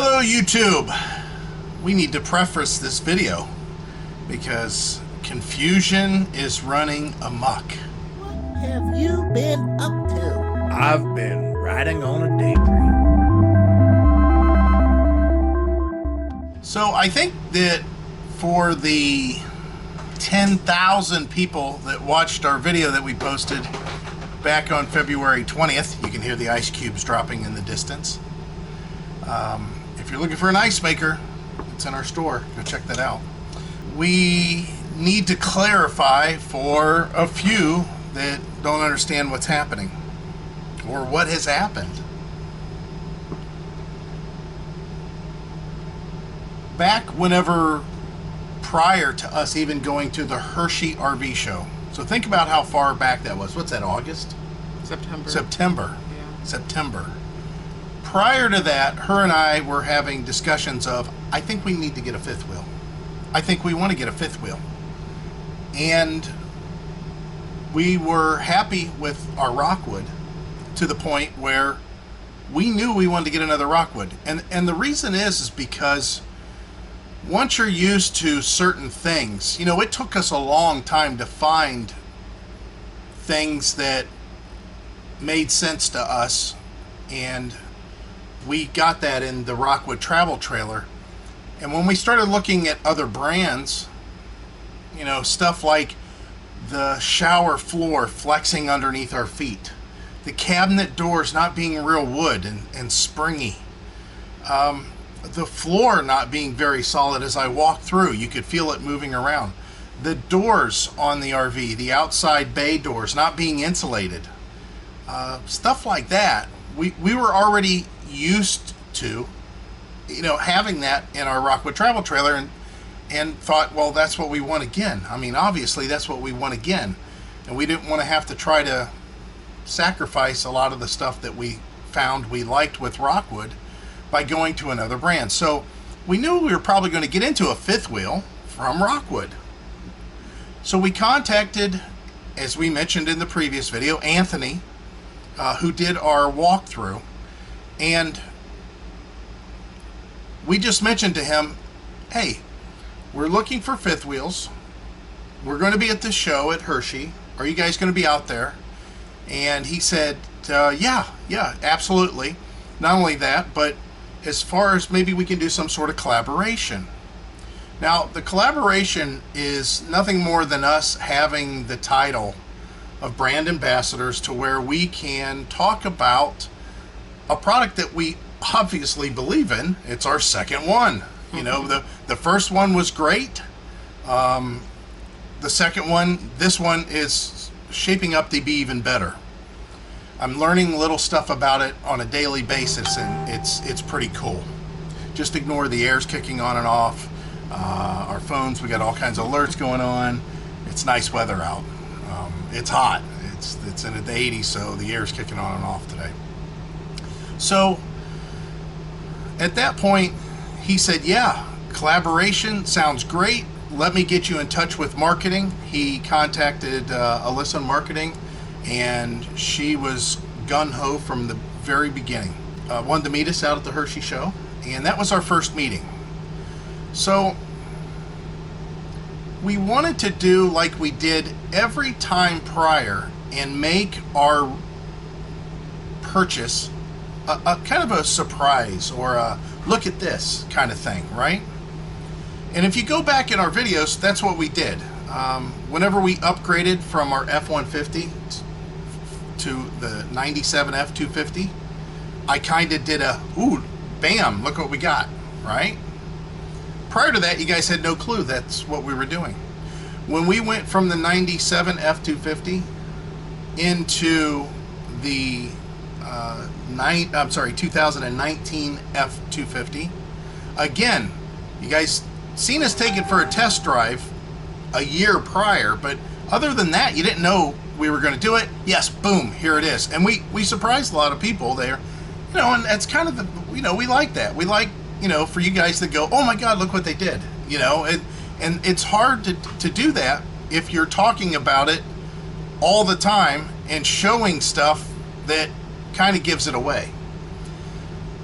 Hello YouTube. We need to preface this video because confusion is running amok. What have you been up to? I've been riding on a daydream. So I think that for the 10,000 people that watched our video that we posted back on February 20th, you can hear the ice cubes dropping in the distance. If you're looking for an ice maker, it's in our store. Go check that out. We need to clarify for a few that don't understand what's happening or what has happened. Back whenever prior to us even going to the Hershey RV show. So think about how far back that was. What's that, August? September. Yeah. September. Prior to that, her and I were having discussions of, I think we need to get a fifth wheel. I think we want to get a fifth wheel. And we were happy with our Rockwood to the point where we knew we wanted to get another Rockwood. And the reason is because once you're used to certain things, you know, it took us a long time to find things that made sense to us, and we got that in the Rockwood travel trailer. And when we started looking at other brands, you know, stuff like the shower floor flexing underneath our feet, the cabinet doors not being real wood and springy, the floor not being very solid as I walked through, you could feel it moving around, the doors on the RV, the outside bay doors not being insulated, stuff like that, we were already used to, you know, having that in our Rockwood travel trailer, and thought, well, that's what we want again. I mean, obviously that's what we want again, and we didn't want to have to try to sacrifice a lot of the stuff that we found we liked with Rockwood by going to another brand. So we knew we were probably going to get into a fifth wheel from Rockwood. So we contacted, as we mentioned in the previous video, Anthony, who did our walkthrough. And we just mentioned to him, hey, we're looking for fifth wheels. We're going to be at this show at Hershey. Are you guys going to be out there? And he said, yeah, absolutely. Not only that, but as far as maybe we can do some sort of collaboration. Now, the collaboration is nothing more than us having the title of brand ambassadors, to where we can talk about a product that we obviously believe in. It's our second one. You know, the first one was great. The second one, this one is shaping up to be even better. I'm learning little stuff about it on a daily basis, and it's pretty cool. Just ignore the air's kicking on and off. Our phones, we got all kinds of alerts going on. It's nice weather out. It's hot. It's in the 80s, so the air's kicking on and off today. So at that point, he said, yeah, collaboration sounds great. Let me get you in touch with marketing. He contacted Alyssa in marketing, and she was gung-ho from the very beginning. Wanted to meet us out at the Hershey show, and that was our first meeting. So we wanted to do like we did every time prior and make our purchase a kind of a surprise, or a look at this kind of thing, right? And if you go back in our videos, that's what we did. Whenever we upgraded from our F-150 to the 97 F-250, I kind of did a, ooh, bam, look what we got, right? Prior to that, you guys had no clue that's what we were doing. When we went from the 97 F-250 into the 2019 F-250, again, you guys seen us take it for a test drive a year prior, but other than that, you didn't know we were going to do it. Yes, boom, here it is. And we surprised a lot of people there, you know, and that's kind of the, you know, we like that. We like, you know, for you guys to go, oh my God, look what they did, you know, and it's hard to do that if you're talking about it all the time and showing stuff that kind of gives it away.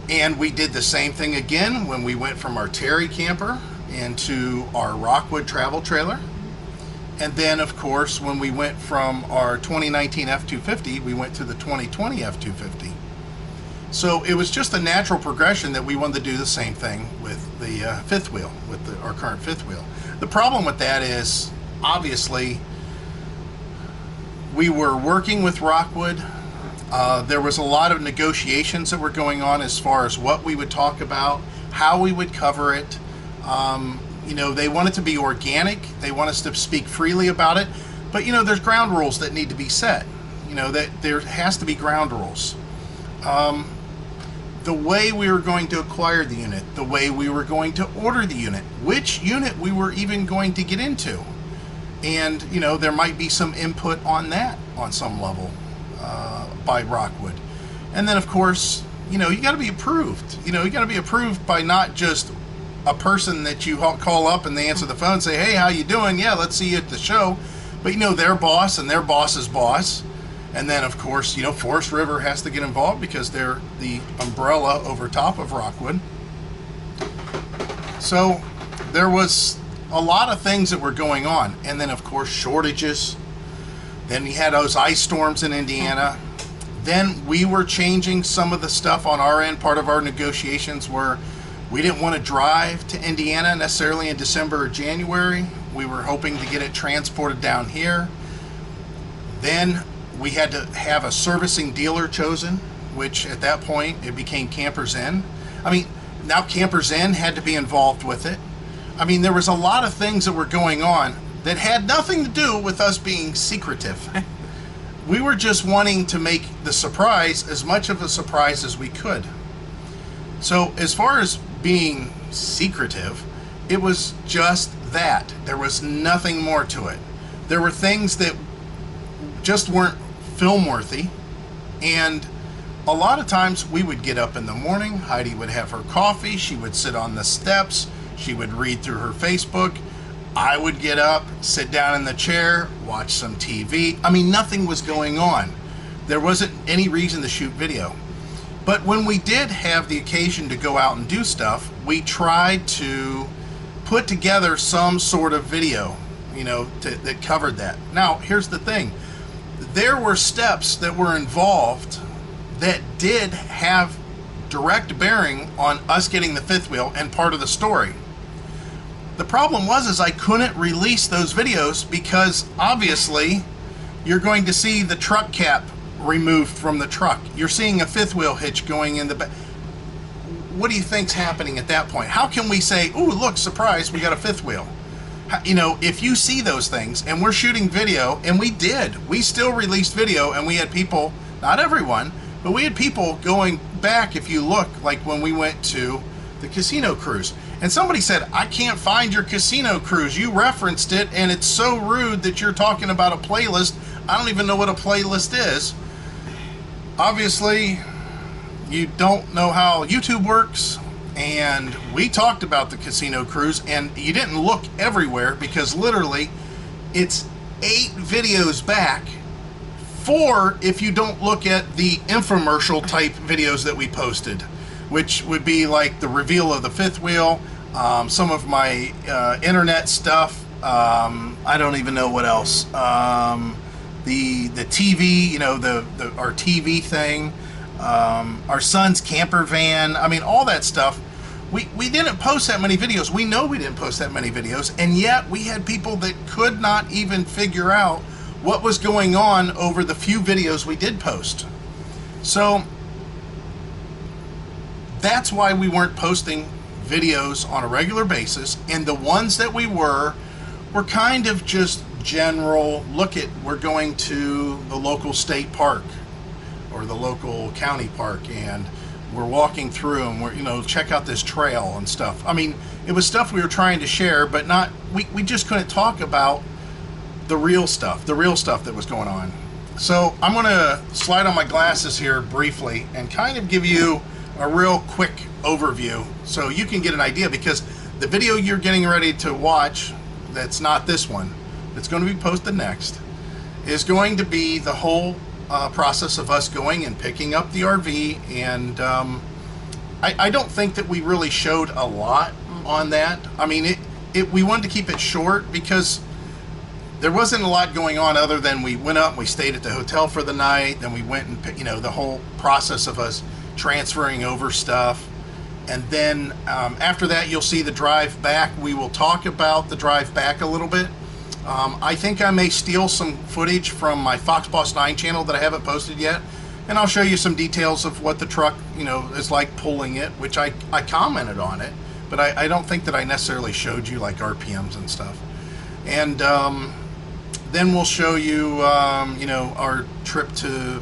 And we did the same thing again when we went from our Terry camper into our Rockwood travel trailer. And then, of course, when we went from our 2019 F-250, we went to the 2020 F-250. So it was just a natural progression that we wanted to do the same thing with the fifth wheel, with our current fifth wheel. The problem with that is, obviously, we were working with Rockwood. There was a lot of negotiations that were going on as far as what we would talk about, how we would cover it. You know, they want it to be organic. They want us to speak freely about it. But, you know, there's ground rules that need to be set. You know, that there has to be ground rules. The way we were going to acquire the unit, the way we were going to order the unit, which unit we were even going to get into. And, you know, there might be some input on that on some level by Rockwood. And then, of course, you know, you got to be approved. You know, you got to be approved by not just a person that you call up and they answer the phone and say, hey, how you doing? Yeah, let's see you at the show. But, you know, their boss and their boss's boss. And then, of course, you know, Forest River has to get involved because they're the umbrella over top of Rockwood. So there was a lot of things that were going on. And then, of course, shortages. Then we had those ice storms in Indiana. Then we were changing some of the stuff on our end. Part of our negotiations were we didn't want to drive to Indiana necessarily in December or January. We were hoping to get it transported down here. Then we had to have a servicing dealer chosen, which at that point it became Campers Inn. I mean, now Campers Inn had to be involved with it. I mean, there was a lot of things that were going on that had nothing to do with us being secretive. We were just wanting to make the surprise as much of a surprise as we could. So as far as being secretive, it was just that. There was nothing more to it. There were things that just weren't film worthy, and a lot of times we would get up in the morning, Heidi would have her coffee, she would sit on the steps, she would read through her Facebook, I would get up, sit down in the chair, watch some TV. I mean, nothing was going on. There wasn't any reason to shoot video. But when we did have the occasion to go out and do stuff, we tried to put together some sort of video, you know, that covered that. Now, here's the thing. There were steps that were involved that did have direct bearing on us getting the fifth wheel and part of the story. The problem was I couldn't release those videos because obviously you're going to see the truck cap removed from the truck. You're seeing a fifth wheel hitch going in the back. What do you think's happening at that point? How can we say, ooh, look, surprise, we got a fifth wheel? You know, if you see those things and we're shooting video, and we did, we still released video, and we had people, not everyone, but we had people going back, if you look, like when we went to the casino cruise. And somebody said, I can't find your casino cruise. You referenced it, and it's so rude that you're talking about a playlist. I don't even know what a playlist is. Obviously, you don't know how YouTube works. And we talked about the casino cruise, and you didn't look everywhere because literally it's 8 videos back, 4 if you don't look at the infomercial type videos that we posted, which would be like the reveal of the fifth wheel, some of my internet stuff, I don't even know what else, the TV, you know, our TV thing, our son's camper van, I mean, all that stuff. We didn't post that many videos. We know we didn't post that many videos, and yet we had people that could not even figure out what was going on over the few videos we did post. So that's why we weren't posting videos on a regular basis, and the ones that we were kind of just general, look at, we're going to the local state park or the local county park, and we're walking through, and we're, you know, check out this trail and stuff. I mean, it was stuff we were trying to share, but not, we just couldn't talk about the real stuff that was going on. So I'm going to slide on my glasses here briefly and kind of give you a real quick overview so you can get an idea, because the video you're getting ready to watch, that's not this one, that's going to be posted next, is going to be the whole process of us going and picking up the RV and I don't think that we really showed a lot on that. I mean, we wanted to keep it short because there wasn't a lot going on other than we went up and we stayed at the hotel for the night. Then we went and, you know, the whole process of us transferring over stuff. And then after that, you'll see the drive back. We will talk about the drive back a little bit. I think I may steal some footage from my Fox Boss 9 channel that I haven't posted yet. And I'll show you some details of what the truck, you know, is like pulling it, which I commented on it. But I don't think that I necessarily showed you like RPMs and stuff. And then we'll show you, you know, our trip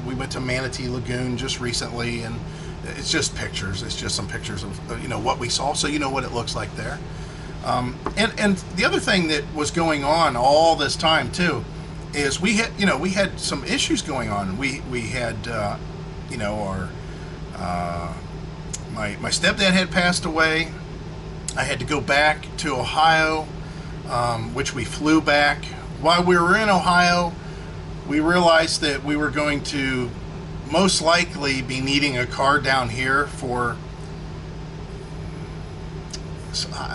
we went to Manatee Lagoon just recently, and it's just pictures. It's just some pictures of, you know, what we saw, so you know what it looks like there. And the other thing that was going on all this time too is we had some issues going on. We had, you know, my stepdad had passed away. I had to go back to Ohio, which we flew back. While we were in Ohio, we realized that we were going to most likely be needing a car down here for,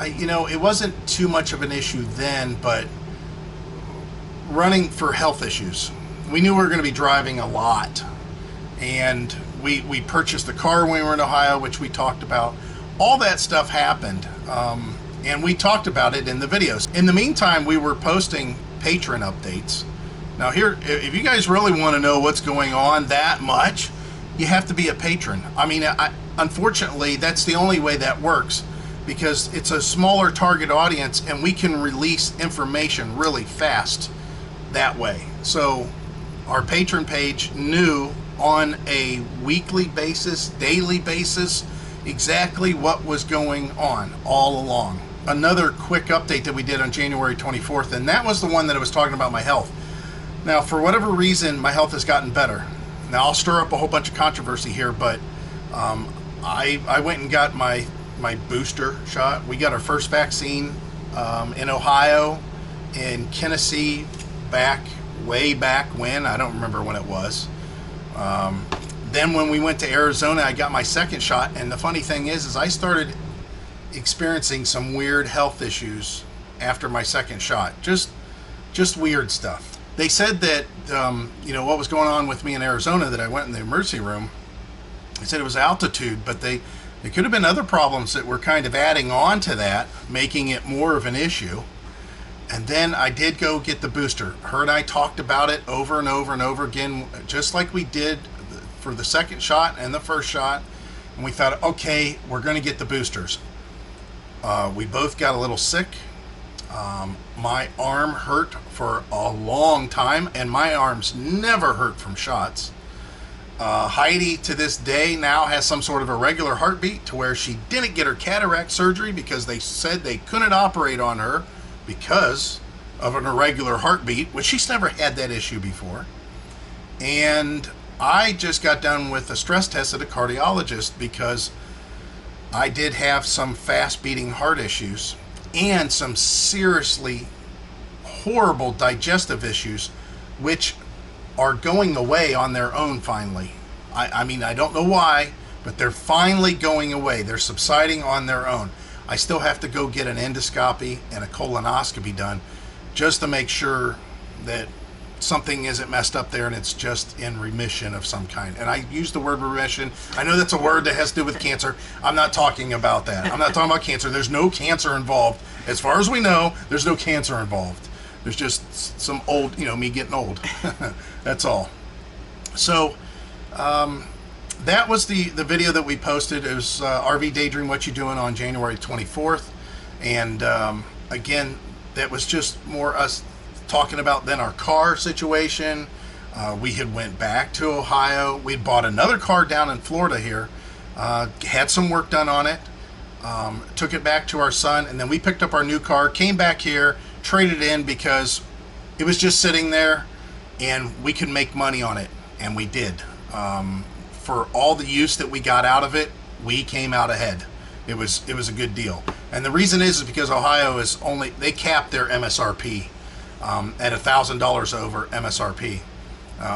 you know, it wasn't too much of an issue then, but running for health issues. We knew we were going to be driving a lot, and we purchased a car when we were in Ohio, which we talked about. All that stuff happened, and we talked about it in the videos. In the meantime, we were posting patron updates. Now here, if you guys really want to know what's going on that much, you have to be a patron. I mean, unfortunately, that's the only way that works, because it's a smaller target audience and we can release information really fast that way. So our patron page knew on a weekly basis, daily basis, exactly what was going on all along. Another quick update that we did on January 24th, and that was the one that I was talking about my health. Now, for whatever reason, my health has gotten better. Now, I'll stir up a whole bunch of controversy here, but I went and got my booster shot. We got our first vaccine in Ohio, in Tennessee, way back when. I don't remember when it was. Then when we went to Arizona, I got my second shot, and the funny thing is I started experiencing some weird health issues after my second shot. Just weird stuff. They said that, you know, what was going on with me in Arizona, that I went in the emergency room. They said it was altitude, but there could have been other problems that were kind of adding on to that, making it more of an issue. And then I did go get the booster. Her and I talked about it over and over and over again, just like we did for the second shot and the first shot. And we thought, okay, we're going to get the boosters. We both got a little sick. My arm hurt for a long time, and my arms never hurt from shots. Heidi, to this day, now has some sort of irregular heartbeat, to where she didn't get her cataract surgery because they said they couldn't operate on her because of an irregular heartbeat, which she's never had that issue before. And I just got done with a stress test at a cardiologist because I did have some fast beating heart issues and some seriously horrible digestive issues, which are going away on their own finally. I mean, I don't know why, but they're finally going away. They're subsiding on their own. I still have to go get an endoscopy and a colonoscopy done just to make sure that something isn't messed up there and it's just in remission of some kind. And I use the word remission. I know that's a word that has to do with cancer. I'm not talking about that. I'm not talking about cancer. There's no cancer involved. As far as we know, there's no cancer involved. There's just some old, you know, me getting old. That's all. So that was the video that we posted. It was RV Daydream, What You Doing, on January 24th. And again, that was just more us talking about then our car situation. We had went back to Ohio. We'd bought another car down in Florida here, had some work done on it, took it back to our son, and then we picked up our new car, came back here, traded in because it was just sitting there and we could make money on it, and we did. For all the use that we got out of it, we came out ahead. It was a good deal. And the reason is because Ohio is they cap their MSRP at $1,000 over MSRP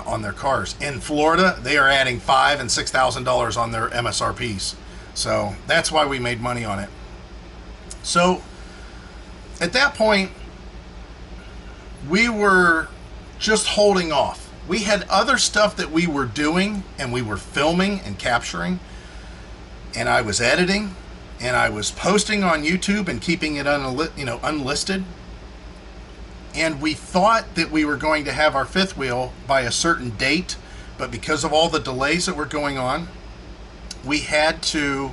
on their cars. In Florida, they are adding $5,000 and $6,000 on their MSRPs. So that's why we made money on it. So at that point, we were just holding off. We had other stuff that we were doing, and we were filming and capturing, and I was editing, and I was posting on YouTube and keeping it unlisted. And we thought that we were going to have our fifth wheel by a certain date, but because of all the delays that were going on, we had to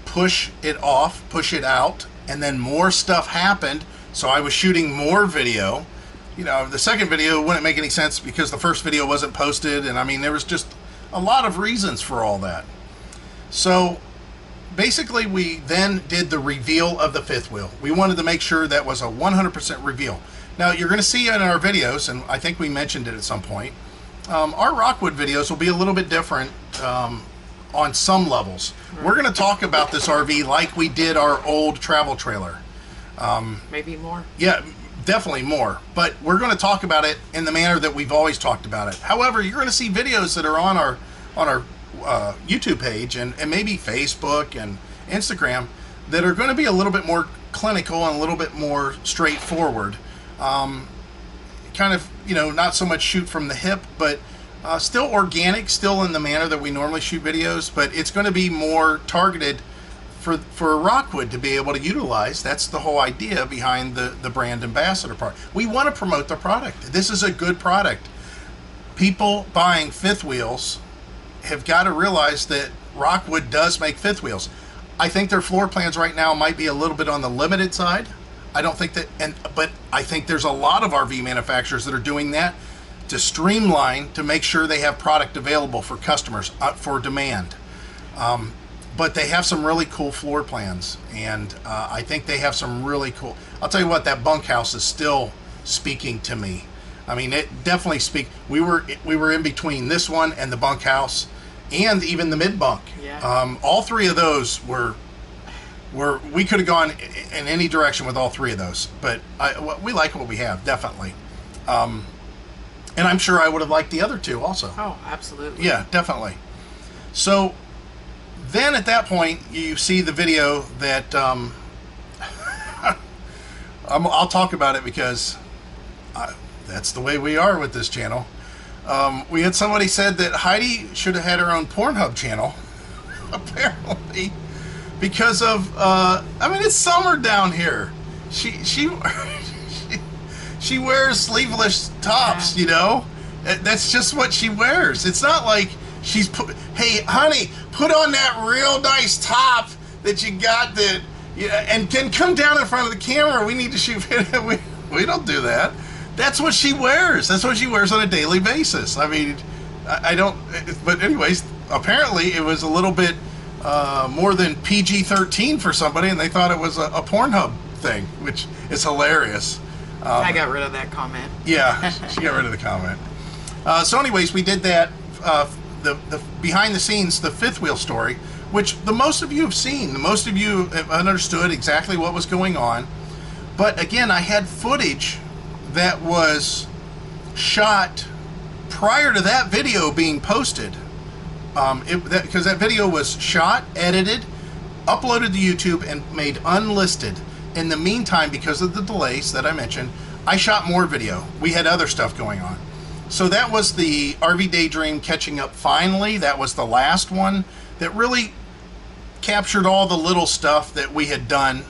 push it off, push it out, and then more stuff happened. So I was shooting more video. The second video wouldn't make any sense because the first video wasn't posted, and I mean, there was just a lot of reasons for all that. So basically, we then did the reveal of the fifth wheel. We wanted to make sure that was a 100% reveal. Now, you're going to see in our videos, and I think we mentioned it at some point, our Rockwood videos will be a little bit different on some levels. We're going to talk about this RV like we did our old travel trailer. Maybe more. Yeah, definitely more. But we're going to talk about it in the manner that we've always talked about it. However, you're going to see videos that are on our YouTube page and maybe Facebook and Instagram that are going to be a little bit more clinical and a little bit more straightforward. Kind of, not so much shoot from the hip, but still organic, still in the manner that we normally shoot videos, but it's going to be more targeted for Rockwood to be able to utilize. That's the whole idea behind the brand ambassador part. We want to promote the product. This is a good product. People buying fifth wheels have got to realize that Rockwood does make fifth wheels. I think their floor plans right now might be a little bit on the limited side. I don't think that, but I think there's a lot of RV manufacturers that are doing that to streamline, to make sure they have product available for customers for demand. But they have some really cool floor plans, and I think they have some really cool. I'll tell you what, that bunkhouse is still speaking to me. I mean, it definitely we were in between this one and the bunkhouse, and even the mid bunk. Yeah. All three of those were we could have gone in any direction with all three of those, but we like what we have, definitely. And I'm sure I would have liked the other two also. Oh, absolutely. Yeah, definitely. So then at that point, you see the video that I'll talk about it because that's the way we are with this channel. We had somebody said that Heidi should have had her own Pornhub channel, apparently, because of I mean, it's summer down here. She wears sleeveless tops, That's just what she wears. It's not like she's hey, honey, put on that real nice top that you got and can come down in front of the camera. We need to shoot video. We don't do that. That's what she wears. That's what she wears on a daily basis. I mean, I don't, but anyways, apparently it was a little bit more than PG-13 for somebody, and they thought it was a Pornhub thing, which is hilarious. I got rid of that comment. Yeah, she got rid of the comment. So anyways, we did that, the behind the scenes, the fifth wheel story, which the most of you have seen. The most of you have understood exactly what was going on. But again, I had footage that was shot prior to that video being posted. Because that video was shot, edited, uploaded to YouTube, and made unlisted. In the meantime, because of the delays that I mentioned, I shot more video. We had other stuff going on. So that was the RV Daydream catching up finally. That was the last one that really captured all the little stuff that we had done,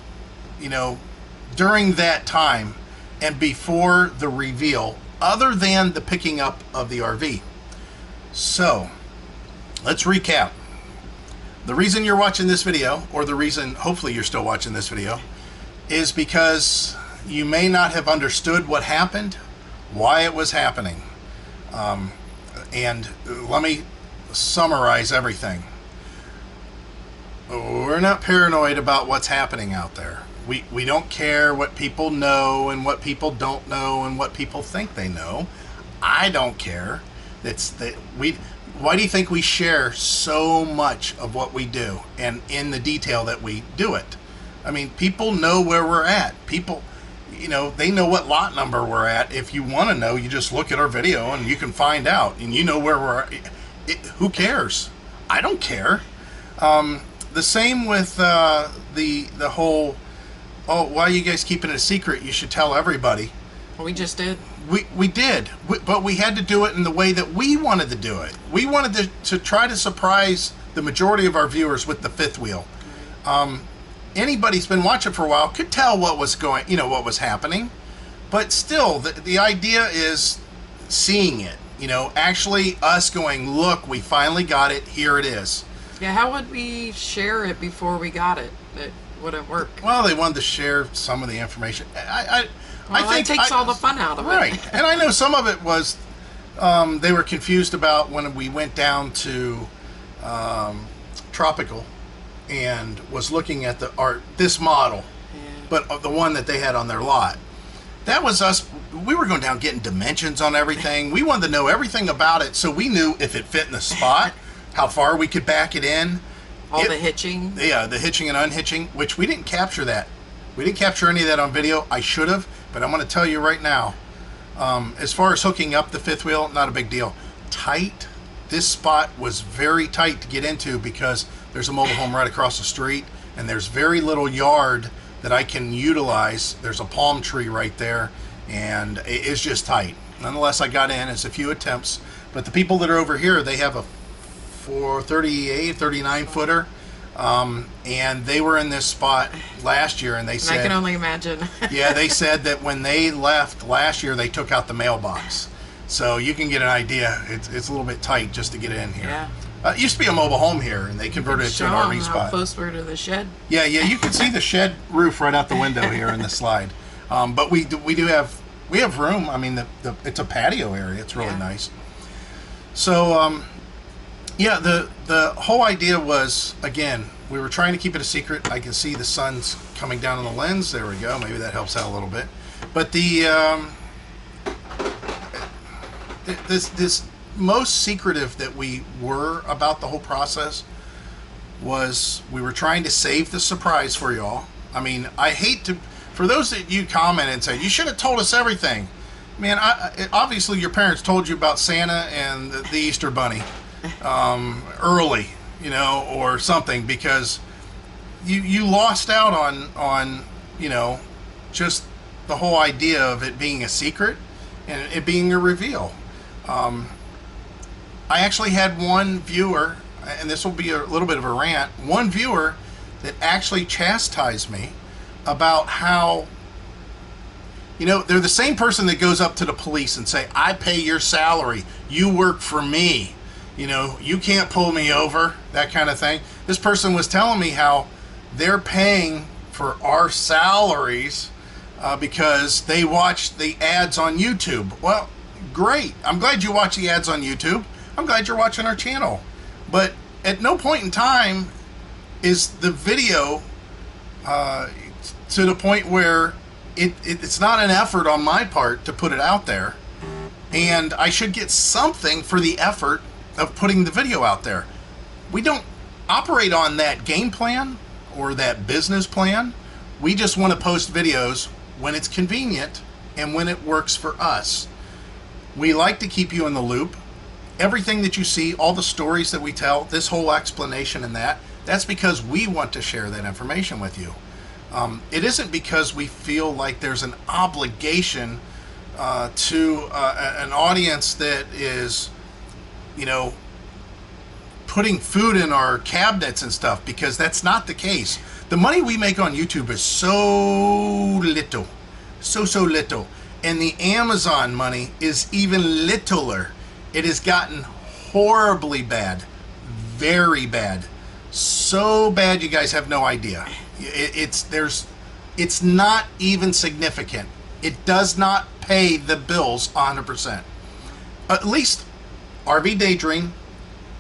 during that time and before the reveal, other than the picking up of the RV. So let's recap. The reason you're watching this video, or the reason hopefully you're still watching this video, is because you may not have understood what happened, why it was happening. And let me summarize everything. We're not paranoid about what's happening out there. We don't care what people know and what people don't know and what people think they know. I don't care. Why do you think we share so much of what we do and in the detail that we do it? I mean, people know where we're at. People, they know what lot number we're at. If you want to know, you just look at our video and you can find out, and you know where we're at. Who cares? I don't care. The same with the whole, oh, why are you guys keeping it a secret? You should tell everybody. We just did. We did, but we had to do it in the way that we wanted to do it. We wanted to try to surprise the majority of our viewers with the fifth wheel. Anybody's been watching for a while could tell what was going, what was happening, but still, the idea is seeing it. Actually us going, look, we finally got it. Here it is. Yeah, how would we share it before we got it? It wouldn't work. Well, they wanted to share some of the information. I think that takes all the fun out of it. Right. And I know some of it was they were confused about when we went down to Tropical and was looking at this model, but the one that they had on their lot. That was us. We were going down getting dimensions on everything. We wanted to know everything about it, so we knew if it fit in the spot, how far we could back it in. The hitching. Yeah, the hitching and unhitching, which we didn't capture that. We didn't capture any of that on video. I should have, but I'm going to tell you right now. As far as hooking up the fifth wheel, not a big deal. Tight. This spot was very tight to get into because there's a mobile home right across the street, and there's very little yard that I can utilize. There's a palm tree right there, and it's just tight. Nonetheless, I got in. It's a few attempts, but the people that are over here, they have a 39 footer, and they were in this spot last year, and they said, I can only imagine. yeah, they said that when they left last year, they took out the mailbox. So you can get an idea. It's a little bit tight just to get in here. Yeah. It used to be a mobile home here, and they converted it to an RV spot. How close we're to the shed. Yeah, you can see the shed roof right out the window here in the slide. But we have room. I mean, it's a patio area. It's really nice. So yeah, the whole idea was, again, we were trying to keep it a secret. I can see the sun's coming down on the lens. There we go. Maybe that helps out a little bit. But this most secretive that we were about the whole process was we were trying to save the surprise for y'all. I mean, I hate to, for those that you comment and say, you should have told us everything. Man, obviously your parents told you about Santa and the Easter Bunny early, or something, because you lost out on just the whole idea of it being a secret and it being a reveal. I actually had one viewer, and this will be a little bit of a rant, one viewer that actually chastised me about how, they're the same person that goes up to the police and say, I pay your salary, you work for me, you can't pull me over, that kind of thing. This person was telling me how they're paying for our salaries because they watch the ads on YouTube. Well, great. I'm glad you watch the ads on YouTube. I'm glad you're watching our channel. But at no point in time is the video to the point where it's not an effort on my part to put it out there. And I should get something for the effort of putting the video out there. We don't operate on that game plan or that business plan. We just want to post videos when it's convenient and when it works for us. We like to keep you in the loop. Everything that you see, all the stories that we tell, this whole explanation and that's because we want to share that information with you. It isn't because we feel like there's an obligation to an audience that is, putting food in our cabinets and stuff, because that's not the case. The money we make on YouTube is so little, so little. And the Amazon money is even littler. It has gotten horribly bad, very bad, so bad you guys have no idea. It's not even significant. It does not pay the bills 100%. At least RV Daydream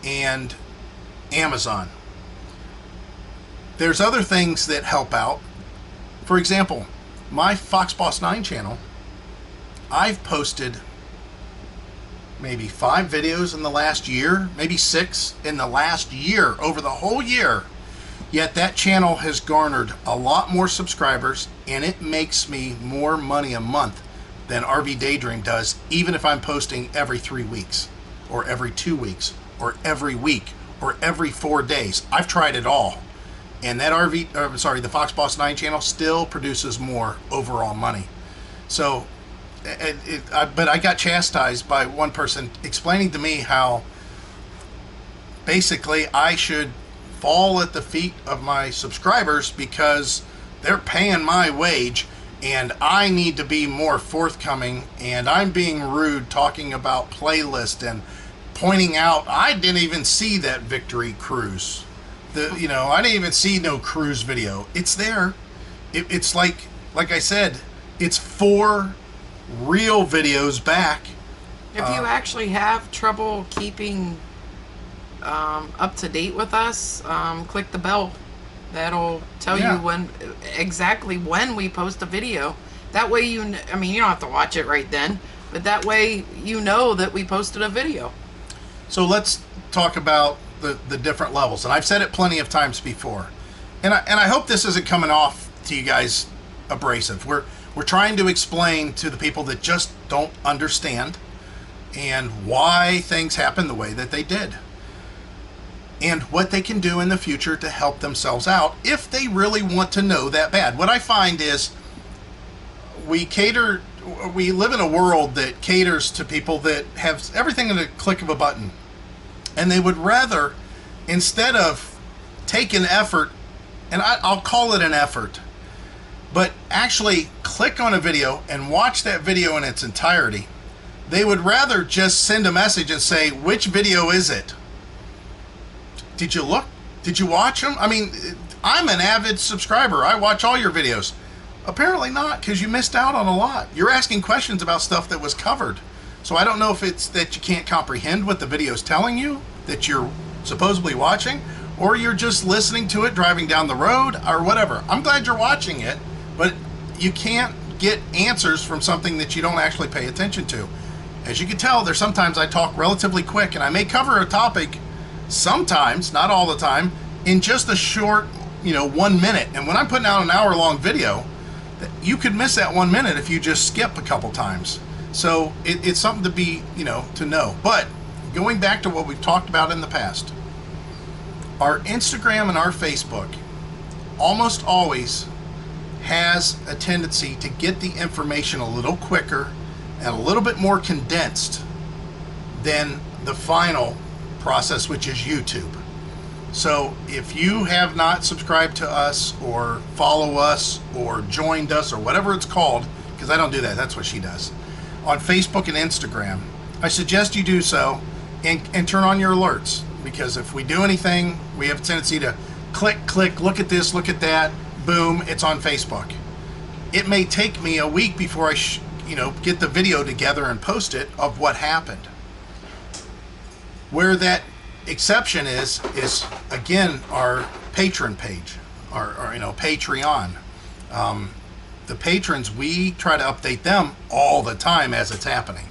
and Amazon. There's other things that help out. For example, my Fox Boss 9 channel, I've posted maybe 5 videos in the last year, maybe 6 in the last year, over the whole year. Yet that channel has garnered a lot more subscribers, and it makes me more money a month than RV Daydream does, even if I'm posting every 3 weeks, or every 2 weeks, or every week, or every 4 days. I've tried it all. And that the Fox Boss 9 channel still produces more overall money. So, but I got chastised by one person explaining to me how basically I should fall at the feet of my subscribers because they're paying my wage and I need to be more forthcoming, and I'm being rude talking about playlist and pointing out I didn't even see that victory cruise. I didn't even see no cruise video. It's there. It's like I said, it's 4 real videos back. If you actually have trouble keeping up to date with us, click the bell. That'll tell you exactly when we post a video. That way you don't have to watch it right then, but that way you know that we posted a video. So let's talk about the different levels. And I've said it plenty of times before. And I hope this isn't coming off to you guys abrasive. We're trying to explain to the people that just don't understand and why things happen the way that they did, and what they can do in the future to help themselves out if they really want to know that bad. What I find is we live in a world that caters to people that have everything in a click of a button. And they would rather, instead of take an effort, and I'll call it an effort, but actually click on a video and watch that video in its entirety, they would rather just send a message and say, which video is it? Did you look? Did you watch them? I mean, I'm an avid subscriber. I watch all your videos. Apparently not, because you missed out on a lot. You're asking questions about stuff that was covered. So I don't know if it's that you can't comprehend what the video's telling you, that you're supposedly watching, or you're just listening to it driving down the road or whatever. I'm glad you're watching it, but you can't get answers from something that you don't actually pay attention to. As you can tell, there's sometimes I talk relatively quick, and I may cover a topic sometimes, not all the time, in just a short, 1 minute. And when I'm putting out an hour-long video, you could miss that 1 minute if you just skip a couple times. So it's something to be, to know. But going back to what we've talked about in the past, our Instagram and our Facebook almost always has a tendency to get the information a little quicker and a little bit more condensed than the final process, which is YouTube. So if you have not subscribed to us or follow us or joined us or whatever it's called, because I don't do that, that's what she does, on Facebook and Instagram, I suggest you do so and turn on your alerts, because if we do anything, we have a tendency to click, look at this, look at that, boom, it's on Facebook. It may take me a week before I get the video together and post it of what happened. Where that exception is again our patron page, our Patreon. The patrons, we try to update them all the time as it's happening.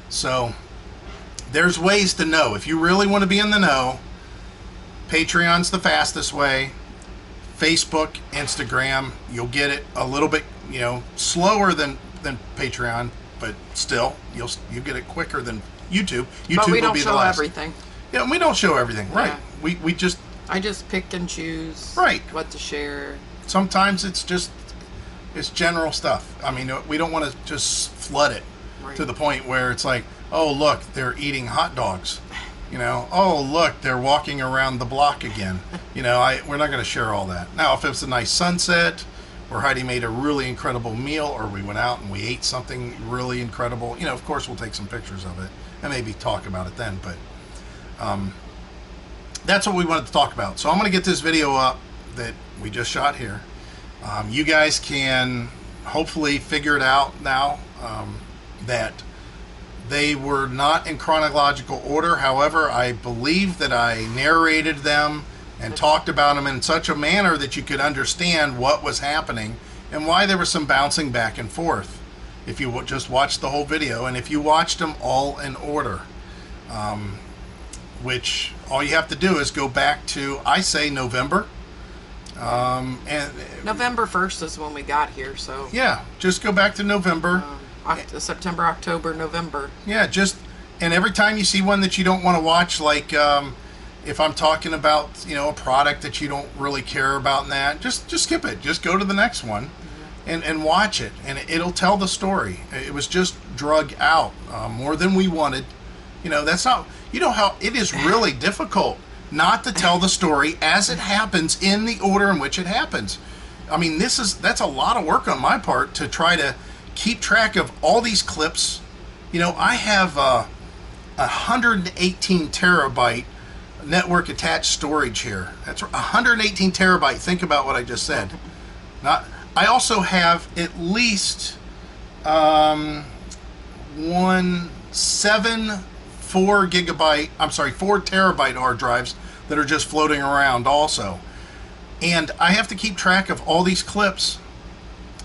So there's ways to know. If you really want to be in the know, Patreon's the fastest way. Facebook, Instagram, you'll get it a little bit, slower than Patreon, but still you get it quicker than YouTube. YouTube but we will don't be the show last. everything. Yeah, we don't show everything, right? Yeah. We just I just pick and choose what to share. Sometimes it's general stuff. I mean, we don't want to just flood it to the point where it's like, oh look, they're eating hot dogs. Oh look, they're walking around the block again. We're not going to share all that. Now, if it's a nice sunset, or Heidi made a really incredible meal, or we went out and we ate something really incredible, of course we'll take some pictures of it and maybe talk about it then. But that's what we wanted to talk about. So I'm going to get this video up that we just shot here. You guys can hopefully figure it out now, that they were not in chronological order. However, I believe that I narrated them and talked about them in such a manner that you could understand what was happening and why there was some bouncing back and forth if you just watched the whole video, and if you watched them all in order, which all you have to do is go back to, I say, November. And November 1st is when we got here, so yeah, just go back to November. September, October, November. Yeah, and every time you see one that you don't want to watch, like if I'm talking about, a product that you don't really care about in that, just skip it. Just go to the next one and watch it, and it'll tell the story. It was just drug out more than we wanted. That's not, how it is really difficult not to tell the story as it happens in the order in which it happens. I mean, that's a lot of work on my part to try to keep track of all these clips. I have 118 terabyte network attached storage here. That's 118 terabyte. Think about what I just said. I also have at least 4 terabyte hard drives that are just floating around also. And I have to keep track of all these clips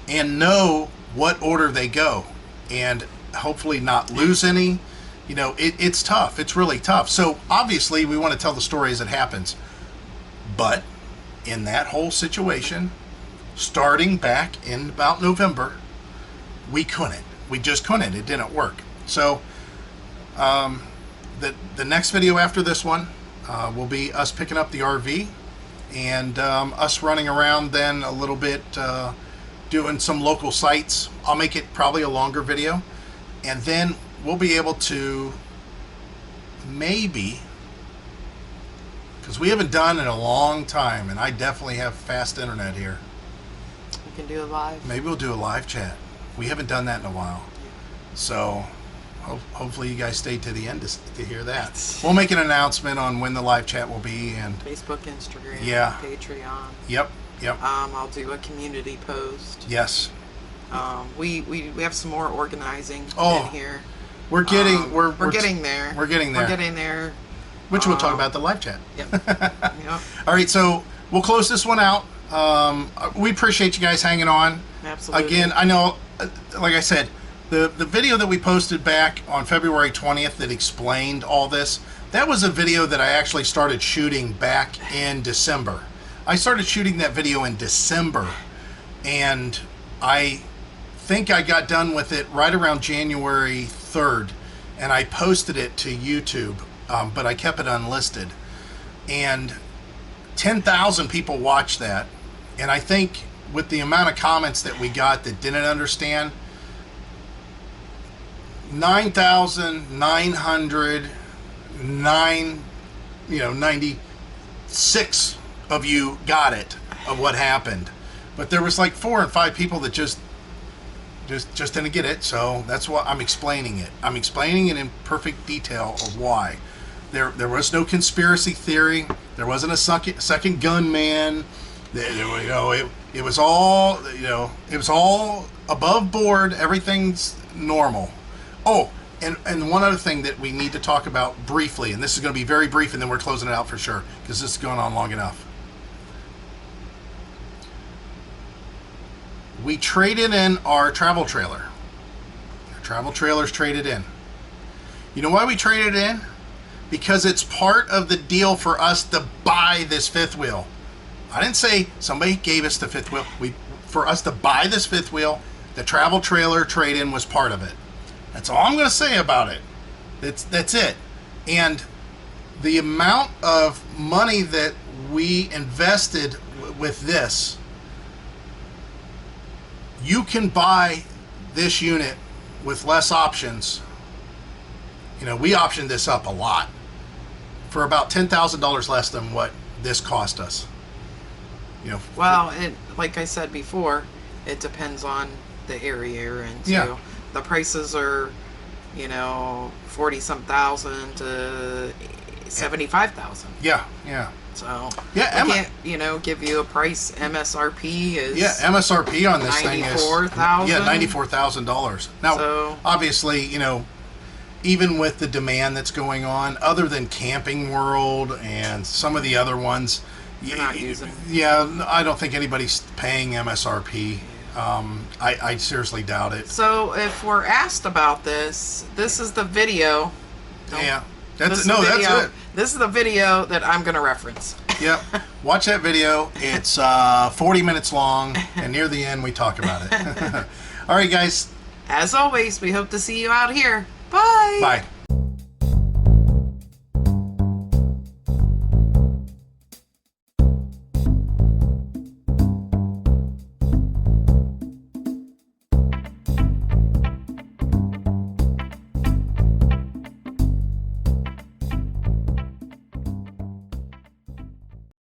and know what order they go and hopefully not lose any. It's tough. It's really tough. So obviously we want to tell the story as it happens. But in that whole situation, starting back in about November, we couldn't. We just couldn't. It didn't work. So the next video after this one will be us picking up the RV and us running around then a little bit, doing some local sites. I'll make it probably a longer video, and then we'll be able to maybe, because we haven't done in a long time, and I definitely have fast internet here. We can do a live. Maybe we'll do a live chat. We haven't done that in a while. So hopefully you guys stay to the end to hear that. We'll make an announcement on when the live chat will be, and Facebook, Instagram, Patreon. Yep. I'll do a community post. Yes. We have some more organizing in here. We're getting we're getting there. We're getting there. We're getting there. Which we'll talk about the live chat. Yep. All right, so we'll close this one out. We appreciate you guys hanging on. Absolutely. Again, I know, like I said, the video that we posted back on February 20th that explained all this, that was a video that I actually started shooting back in December. I started shooting that video in December, and I think I got done with it right around January 3rd, and I posted it to YouTube, but I kept it unlisted. And 10,000 people watched that, and I think with the amount of comments that we got that didn't understand, 96 of you got it, of what happened. But there was like 4 or 5 people that just didn't get it, so that's why I'm explaining it. I'm explaining it in perfect detail of why. There was no conspiracy theory. There wasn't a second gunman. It was all, it was all above board. Everything's normal. Oh, and one other thing that we need to talk about briefly, and this is going to be very brief, and then we're closing it out for sure, because this is going on long enough. We traded in our travel trailer. Our travel trailer's traded in. You know why we traded it in? Because it's part of the deal for us to buy this fifth wheel. I didn't say somebody gave us the fifth wheel. For us to buy this fifth wheel, the travel trailer trade-in was part of it. That's all I'm going to say about it. That's it. And the amount of money that we invested with this, you can buy this unit with less options. We optioned this up a lot for about $10,000 less than what this cost us. Well, like I said before, it depends on the area you're in too. Yeah. The prices are, 40-some thousand to 75,000. Yeah. So yeah, I can't, give you a price. MSRP is MSRP on this thing is $94,000. Yeah, $94,000. Now, obviously, even with the demand that's going on, other than Camping World and some of the other ones, you're not using. Yeah, I don't think anybody's paying MSRP. I seriously doubt it. So if we're asked about this is the video. Yeah. That's it. This is the video that I'm going to reference. Yep. Watch that video. It's 40 minutes long, and near the end we talk about it. All right, guys. As always, we hope to see you out here. Bye. Bye.